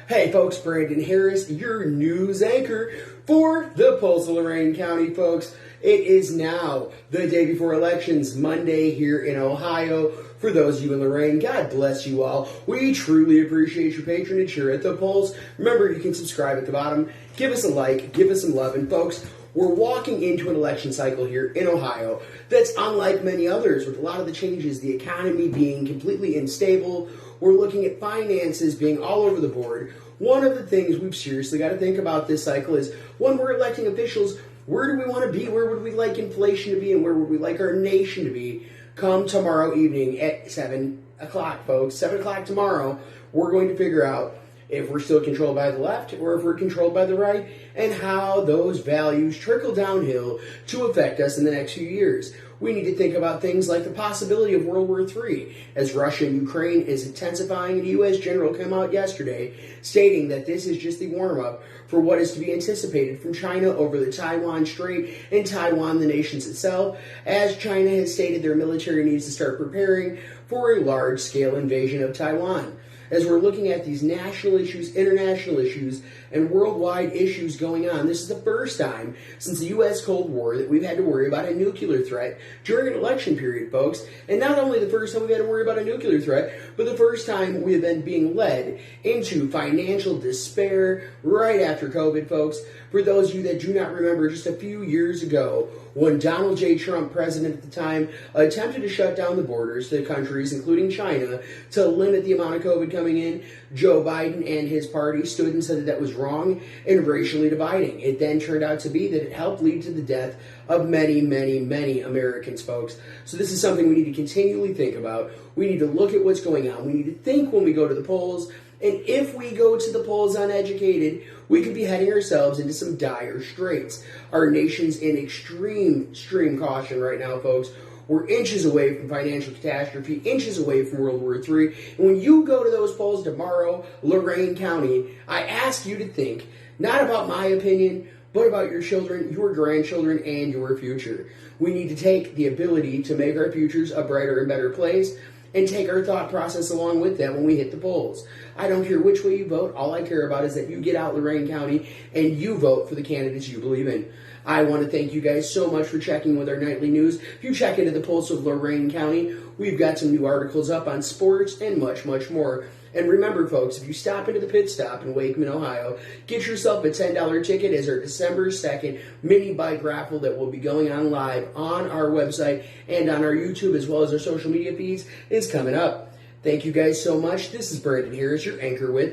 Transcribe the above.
Hey folks, Brandon Harris, your news anchor for the Pulse of Lorain County, folks. It is now the day before elections, Monday here in Ohio. For those of you in Lorain, God bless you all. We truly appreciate your patronage here at the Pulse. Remember, you can subscribe at the bottom, give us a like, give us some love, and folks, we're walking into an election cycle here in Ohio that's unlike many others, with a lot of the changes, the economy being completely unstable. We're looking at finances being all over the board. One of the things we've seriously got to think about this cycle is when we're electing officials, where do we want to be? Where would we like inflation to be? And where would we like our nation to be come tomorrow evening at 7 o'clock, folks? 7 o'clock tomorrow, we're going to figure out if we're still controlled by the left or if we're controlled by the right, and how those values trickle downhill to affect us in the next few years. We need to think about things like the possibility of World War III, as Russia and Ukraine is intensifying, and a U.S. general came out yesterday stating that this is just the warm-up for what is to be anticipated from China over the Taiwan Strait and Taiwan, the nations itself, as China has stated their military needs to start preparing for a large-scale invasion of Taiwan. As we're looking at these national issues, international issues, and worldwide issues going on, this is the first time since the U.S. Cold War that we've had to worry about a nuclear threat during an election period, folks. And not only the first time we've had to worry about a nuclear threat, but the first time we have been being led into financial despair right after COVID, folks. For those of you that do not remember, just a few years ago, when Donald J. Trump, president at the time, attempted to shut down the borders to countries, including China, to limit the amount of COVID coming in, Joe Biden and his party stood and said that that was wrong and racially dividing. It then turned out to be that it helped lead to the death of many, many, many Americans, folks. So this is something we need to continually think about. We need to look at what's going on. We need to think when we go to the polls. And if we go to the polls uneducated, we could be heading ourselves into some dire straits. Our nation's in extreme caution right now, folks. We're inches away from financial catastrophe, inches away from World War III. And when you go to those polls tomorrow, Lorain County, I ask you to think not about my opinion, but about your children, your grandchildren, and your future. We need to take the ability to make our futures a brighter and better place, and take our thought process along with them when we hit the polls. I don't care which way you vote. All I care about is that you get out Lorain County and you vote for the candidates you believe in. I want to thank you guys so much for checking with our nightly news. If you check into the Pulse of Lorain County, we've got some new articles up on sports and much, much more. And remember, folks, if you stop into the pit stop in Wakeman, Ohio, get yourself a $10 ticket as our December 2nd mini bike raffle that will be going on live on our website and on our YouTube as well as our social media feeds is coming up. Thank you guys so much. This is Brandon Harris, your anchor with